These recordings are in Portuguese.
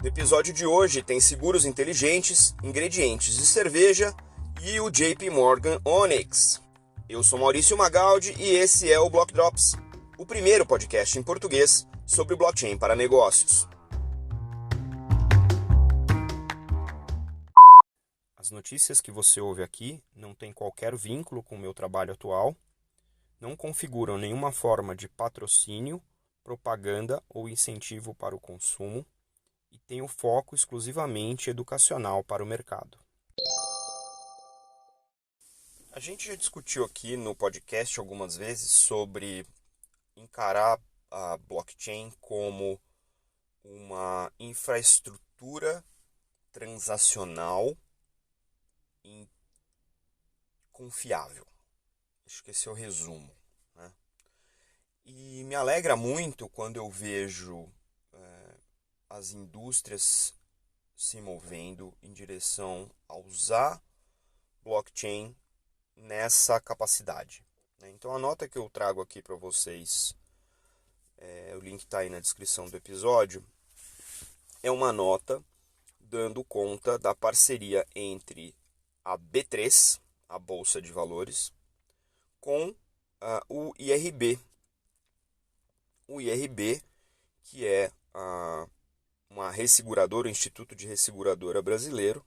No episódio de hoje tem seguros inteligentes, ingredientes de cerveja e o JP Morgan Onyx. Eu sou Maurício Magaldi e esse é o Block Drops, o primeiro podcast em português sobre blockchain para negócios. As notícias que você ouve aqui não têm qualquer vínculo com o meu trabalho atual, não configuram nenhuma forma de patrocínio, propaganda ou incentivo para o consumo e têm o foco exclusivamente educacional para o mercado. A gente já discutiu aqui no podcast algumas vezes sobre encarar a blockchain como uma infraestrutura transacional confiável. Acho que esse é o resumo, né? E me alegra muito quando eu vejo as indústrias se movendo em direção a usar blockchain nessa capacidade, né? Então a nota que eu trago aqui para vocês, o link está aí na descrição do episódio, é uma nota dando conta da parceria entre a B3, a Bolsa de Valores, com o IRB. O IRB, que é uma resseguradora, o Instituto de Resseguradora Brasileiro.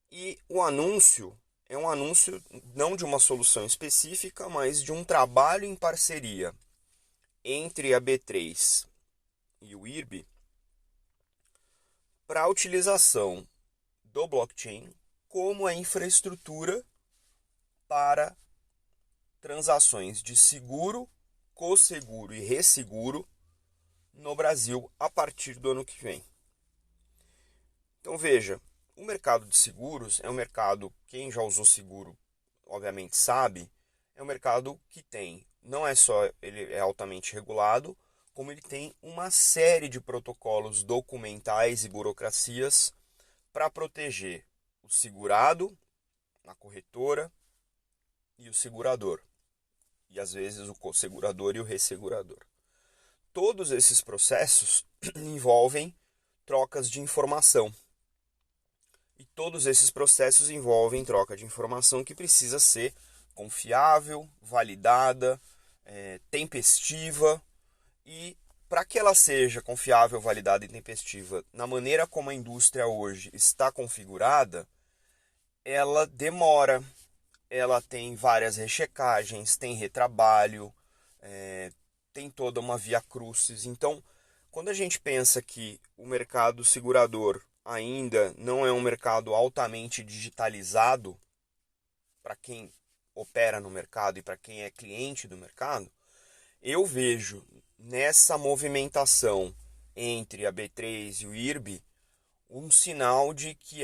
E o anúncio é um anúncio não de uma solução específica, mas de um trabalho em parceria entre a B3 e o IRB para a utilização do blockchain como a infraestrutura para transações de seguro, cosseguro e resseguro no Brasil a partir do ano que vem. Então veja, o mercado de seguros é um mercado, quem já usou seguro obviamente sabe, é um mercado que tem, não é só ele é altamente regulado, como ele tem uma série de protocolos documentais e burocracias para proteger o segurado, a corretora e o segurador. E às vezes o co-segurador e o ressegurador. Todos esses processos envolvem trocas de informação. E todos esses processos envolvem troca de informação que precisa ser confiável, validada, tempestiva. E para que ela seja confiável, validada e tempestiva, na maneira como a indústria hoje está configurada, ela demora, ela tem várias rechecagens, tem retrabalho, tem toda uma via crucis. Então, quando a gente pensa que o mercado segurador ainda não é um mercado altamente digitalizado para quem opera no mercado e para quem é cliente do mercado, eu vejo nessa movimentação entre a B3 e o IRB um sinal de que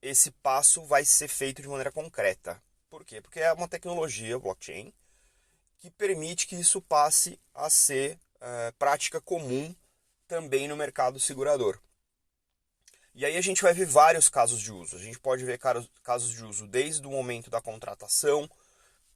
esse passo vai ser feito de maneira concreta. Por quê? Porque é uma tecnologia blockchain que permite que isso passe a ser prática comum também no mercado segurador. E aí a gente vai ver vários casos de uso. A gente pode ver casos de uso desde o momento da contratação,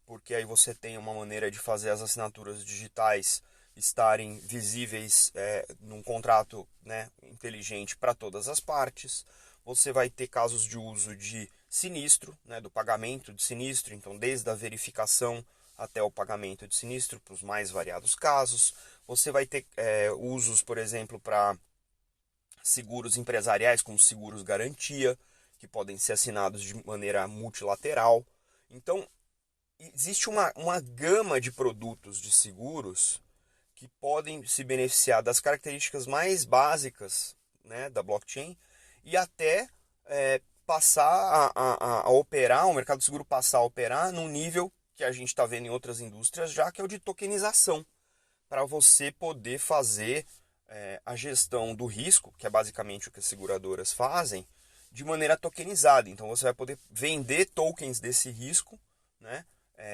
porque aí você tem uma maneira de fazer as assinaturas digitais estarem visíveis num contrato, né, inteligente para todas as partes. Você vai ter casos de uso de sinistro, né, do pagamento de sinistro, então desde a verificação até o pagamento de sinistro, para os mais variados casos. Você vai ter usos, por exemplo, para seguros empresariais, como seguros garantia, que podem ser assinados de maneira multilateral. Então, existe uma gama de produtos de seguros que podem se beneficiar das características mais básicas, né, da blockchain e até passar a operar, o mercado de seguro passar a operar num nível que a gente está vendo em outras indústrias já, que é o de tokenização, para você poder fazer a gestão do risco, que é basicamente o que as seguradoras fazem, de maneira tokenizada. Então você vai poder vender tokens desse risco, né,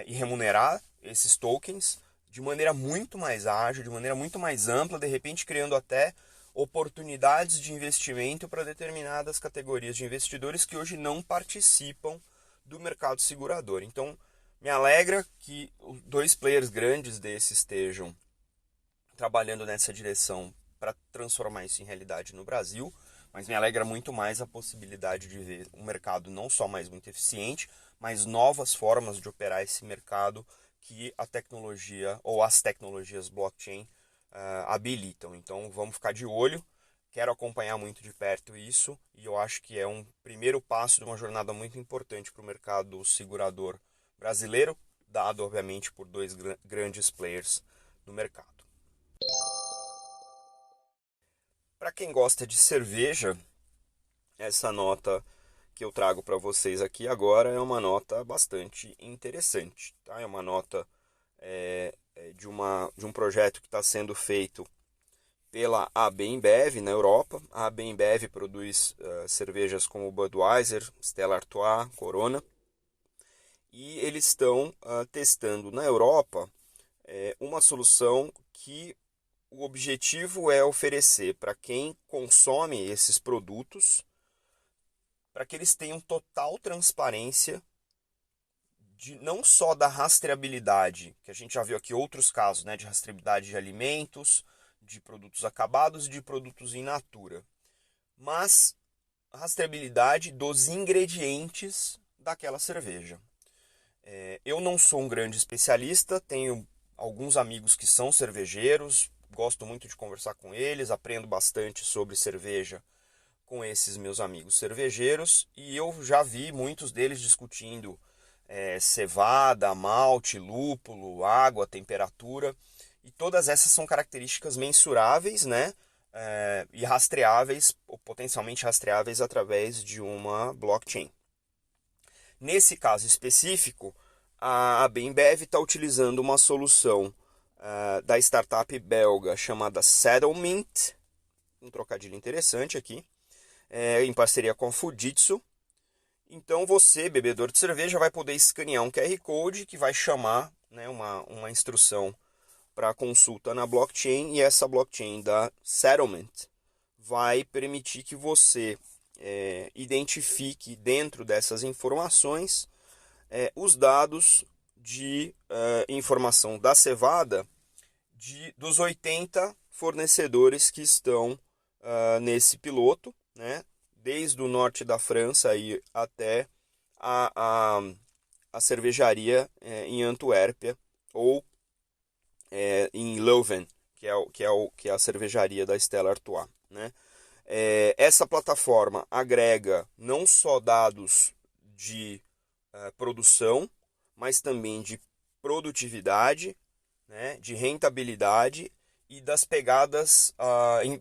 e remunerar esses tokens de maneira muito mais ágil, de maneira muito mais ampla, de repente criando até oportunidades de investimento para determinadas categorias de investidores que hoje não participam do mercado segurador. Então, me alegra que dois players grandes desses estejam trabalhando nessa direção para transformar isso em realidade no Brasil, mas me alegra muito mais a possibilidade de ver um mercado não só mais muito eficiente, mas novas formas de operar esse mercado que a tecnologia ou as tecnologias blockchain habilitam. Então vamos ficar de olho, quero acompanhar muito de perto isso e eu acho que é um primeiro passo de uma jornada muito importante para o mercado segurador brasileiro, dado obviamente por dois grandes players no mercado. Para quem gosta de cerveja, essa nota que eu trago para vocês aqui agora é uma nota bastante interessante. Tá? É uma nota de um projeto que está sendo feito pela AB InBev na Europa. A AB InBev produz cervejas como Budweiser, Stella Artois, Corona. E eles estão testando na Europa uma solução que o objetivo é oferecer para quem consome esses produtos, para que eles tenham total transparência não só da rastreabilidade, que a gente já viu aqui outros casos, né, de rastreabilidade de alimentos, de produtos acabados e de produtos in natura, mas a rastreabilidade dos ingredientes daquela cerveja. Eu não sou um grande especialista, tenho alguns amigos que são cervejeiros, gosto muito de conversar com eles, aprendo bastante sobre cerveja com esses meus amigos cervejeiros e eu já vi muitos deles discutindo cevada, malte, lúpulo, água, temperatura, e todas essas são características mensuráveis, né? E rastreáveis, ou potencialmente rastreáveis através de uma blockchain. Nesse caso específico, a Bembev está utilizando uma solução da startup belga chamada Settlement, um trocadilho interessante aqui, em parceria com a Fujitsu. Então você, bebedor de cerveja, vai poder escanear um QR Code que vai chamar, né, uma instrução para consulta na blockchain, e essa blockchain da Settlement vai permitir que você identifique dentro dessas informações os dados de informação da cevada dos 80 fornecedores que estão nesse piloto, né? Desde o norte da França aí até a cervejaria em Antuérpia ou em Leuven, que é a cervejaria da Stella Artois, né? Essa plataforma agrega não só dados de produção, mas também de produtividade, né, de rentabilidade e das pegadas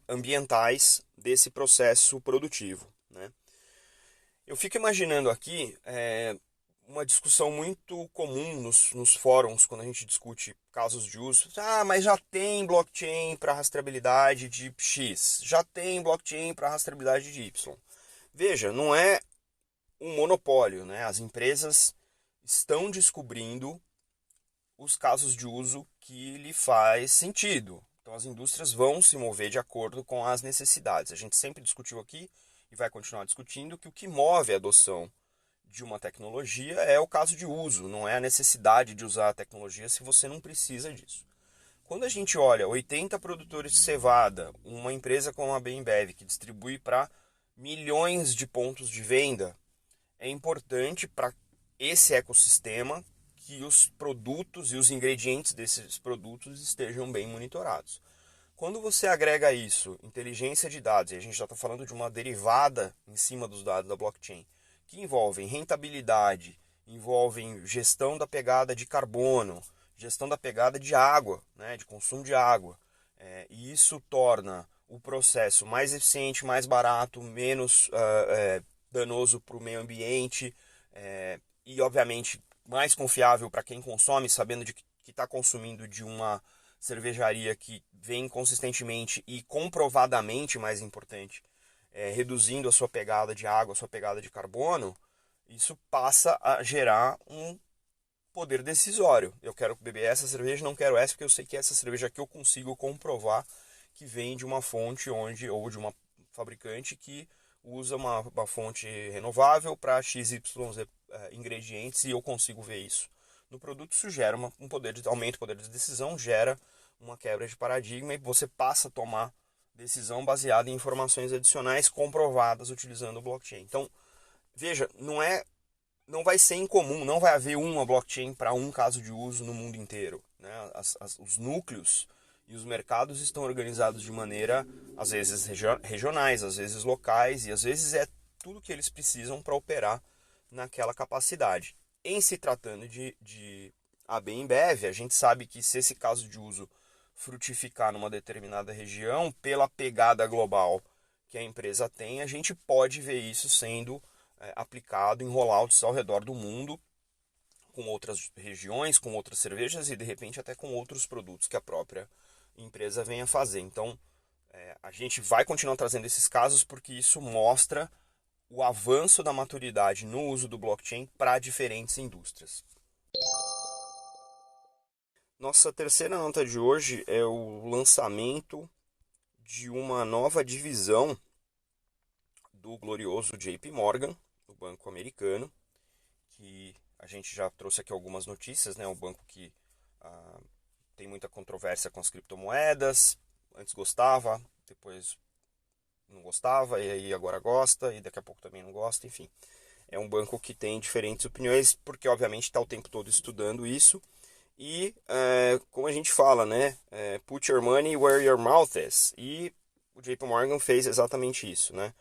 ambientais desse processo produtivo, né? Eu fico imaginando aqui uma discussão muito comum nos fóruns quando a gente discute casos de uso. Mas já tem blockchain para rastreabilidade de X, já tem blockchain para rastreabilidade de Y. Veja, não é um monopólio, né? As empresas estão descobrindo os casos de uso que lhe faz sentido. Então as indústrias vão se mover de acordo com as necessidades. A gente sempre discutiu aqui e vai continuar discutindo que o que move a adoção de uma tecnologia é o caso de uso, não é a necessidade de usar a tecnologia se você não precisa disso. Quando a gente olha 80 produtores de cevada, uma empresa como a Bembev que distribui para milhões de pontos de venda, é importante para esse ecossistema que os produtos e os ingredientes desses produtos estejam bem monitorados. Quando você agrega isso, inteligência de dados, e a gente já está falando de uma derivada em cima dos dados da blockchain, que envolvem rentabilidade, envolvem gestão da pegada de carbono, gestão da pegada de água, né, de consumo de água, e isso torna o processo mais eficiente, mais barato, menos danoso para o meio ambiente e, obviamente, mais confiável para quem consome, sabendo de que está consumindo de uma cervejaria que vem consistentemente e comprovadamente, mais importante, reduzindo a sua pegada de água, a sua pegada de carbono, isso passa a gerar um poder decisório. Eu quero beber essa cerveja, não quero essa, porque eu sei que essa cerveja aqui eu consigo comprovar que vem de uma fonte ou de uma fabricante que usa uma fonte renovável para XYZ ingredientes, e eu consigo ver isso no produto. Isso gera aumenta o poder de decisão, gera uma quebra de paradigma e você passa a tomar decisão baseada em informações adicionais comprovadas utilizando o blockchain. Então, veja, não vai ser incomum, não vai haver uma blockchain para um caso de uso no mundo inteiro, né? Os núcleos e os mercados estão organizados de maneira, às vezes, regionais, às vezes locais, e às vezes é tudo que eles precisam para operar naquela capacidade. Em se tratando de AB InBev, a gente sabe que se esse caso de uso frutificar numa determinada região, pela pegada global que a empresa tem, a gente pode ver isso sendo aplicado em rollouts ao redor do mundo, com outras regiões, com outras cervejas e de repente até com outros produtos que a própria empresa venha fazer. Então, a gente vai continuar trazendo esses casos porque isso mostra o avanço da maturidade no uso do blockchain para diferentes indústrias. Nossa terceira nota de hoje é o lançamento de uma nova divisão do glorioso JP Morgan, o banco americano, que a gente já trouxe aqui algumas notícias, né? Um banco que tem muita controvérsia com as criptomoedas, antes gostava, depois não gostava, e aí agora gosta, e daqui a pouco também não gosta, enfim. É um banco que tem diferentes opiniões, porque obviamente está o tempo todo estudando isso. E, como a gente fala, né? Put your money where your mouth is. E o JP Morgan fez exatamente isso, né?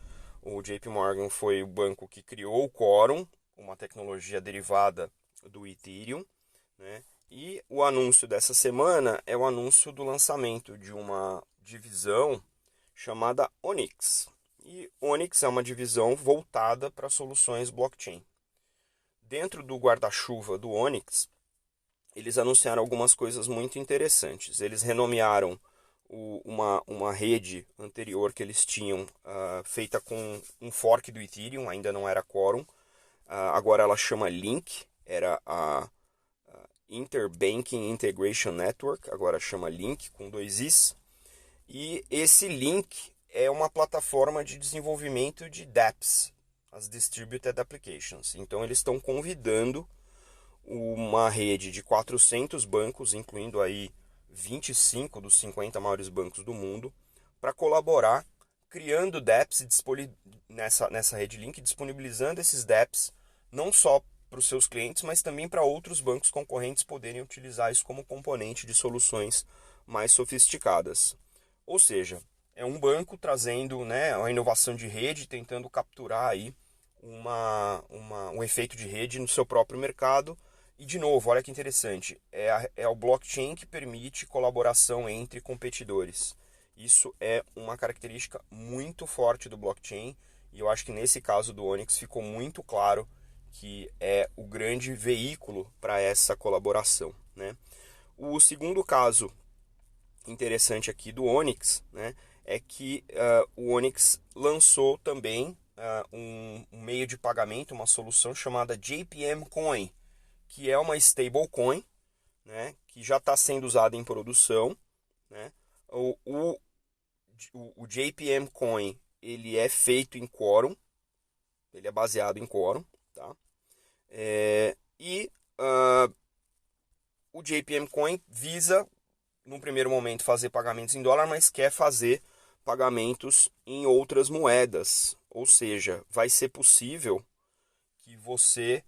O JP Morgan foi o banco que criou o Quorum, uma tecnologia derivada do Ethereum, né? E o anúncio dessa semana é o anúncio do lançamento de uma divisão chamada Onyx. E Onyx é uma divisão voltada para soluções blockchain. Dentro do guarda-chuva do Onyx, eles anunciaram algumas coisas muito interessantes. Eles renomearam uma rede anterior que eles tinham, feita com um fork do Ethereum, ainda não era Quorum. Agora ela chama Link, era a Interbanking Integration Network, agora chama Link, com 2 Is. E esse Link é uma plataforma de desenvolvimento de dApps, as Distributed Applications. Então eles estão convidando uma rede de 400 bancos, incluindo aí 25 dos 50 maiores bancos do mundo, para colaborar criando dApps nessa rede Link, disponibilizando esses dApps não só para os seus clientes, mas também para outros bancos concorrentes poderem utilizar isso como componente de soluções mais sofisticadas. Ou seja, é um banco trazendo, né, uma inovação de rede, tentando capturar aí um efeito de rede no seu próprio mercado. E de novo, olha que interessante, é o blockchain que permite colaboração entre competidores. Isso é uma característica muito forte do blockchain e eu acho que nesse caso do Onyx ficou muito claro que é o grande veículo para essa colaboração, né? O segundo caso interessante aqui do Onyx, né, é que o Onyx lançou também um meio de pagamento, uma solução chamada JPM Coin, que é uma stablecoin, né, que já está sendo usada em produção, né? O JPM Coin ele é feito em Quorum, ele é baseado em Quorum, tá? O JPM Coin visa, num primeiro momento, fazer pagamentos em dólar, mas quer fazer pagamentos em outras moedas. Ou seja, vai ser possível que você,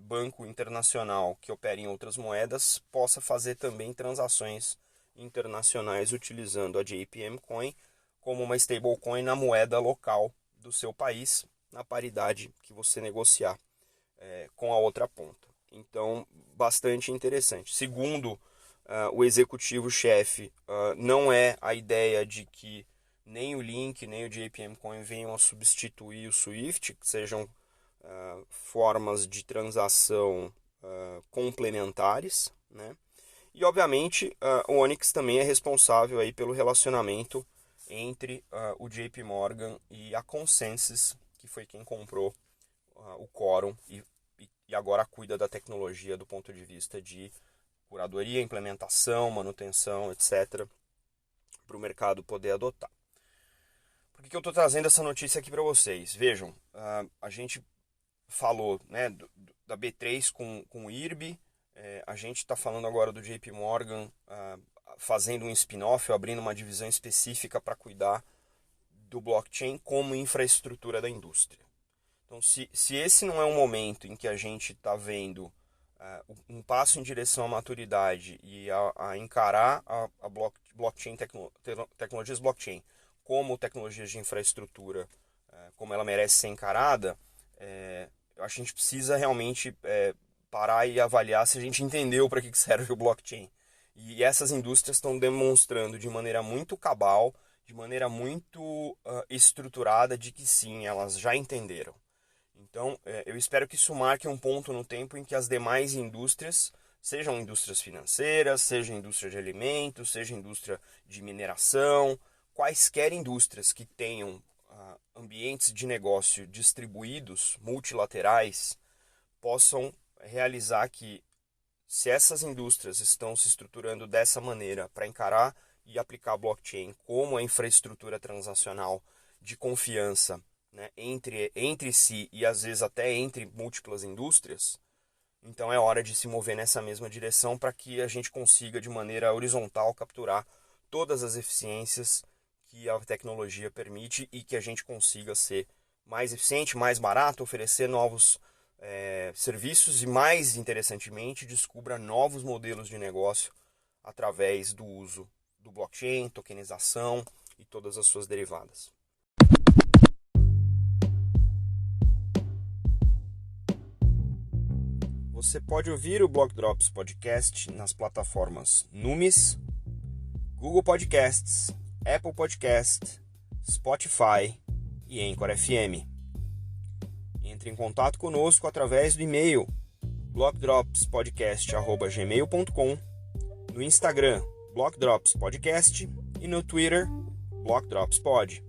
banco internacional que opera em outras moedas, possa fazer também transações internacionais utilizando a JPM Coin como uma stablecoin na moeda local do seu país, na paridade que você negociar com a outra ponta. Então, bastante interessante. Segundo o executivo-chefe, não é a ideia de que nem o Link, nem o JPM Coin venham a substituir o Swift, que sejam formas de transação complementares, né? E, obviamente, o Onyx também é responsável aí pelo relacionamento entre o JP Morgan e a Consensys, que foi quem comprou o Quorum e agora cuida da tecnologia do ponto de vista de curadoria, implementação, manutenção, etc., para o mercado poder adotar. Por que eu estou trazendo essa notícia aqui para vocês? Vejam, a gente falou, né, da B3 com o IRB, a gente está falando agora do JP Morgan fazendo um spin-off ou abrindo uma divisão específica para cuidar do blockchain como infraestrutura da indústria. Então, se esse não é um momento em que a gente está vendo um passo em direção à maturidade e a encarar a blockchain, tecnologias blockchain como tecnologias de infraestrutura, como ela merece ser encarada, eu acho que a gente precisa realmente parar e avaliar se a gente entendeu para que serve o blockchain. E essas indústrias estão demonstrando de maneira muito cabal, de maneira muito estruturada, de que sim, elas já entenderam. Então, eu espero que isso marque um ponto no tempo em que as demais indústrias, sejam indústrias financeiras, seja indústria de alimentos, seja indústria de mineração, quaisquer indústrias que tenham ambientes de negócio distribuídos, multilaterais, possam realizar que, se essas indústrias estão se estruturando dessa maneira para encarar e aplicar blockchain como a infraestrutura transacional de confiança, né, entre si e às vezes até entre múltiplas indústrias, então é hora de se mover nessa mesma direção para que a gente consiga de maneira horizontal capturar todas as eficiências que a tecnologia permite e que a gente consiga ser mais eficiente, mais barato, oferecer novos serviços e, mais interessantemente, descubra novos modelos de negócio através do uso do blockchain, tokenização e todas as suas derivadas. Você pode ouvir o Block Drops Podcast nas plataformas Numis, Google Podcasts, Apple Podcasts, Spotify e Anchor FM. Entre em contato conosco através do e-mail blockdropspodcast@gmail.com, no Instagram Block Drops Podcast e no Twitter Block Drops Pod.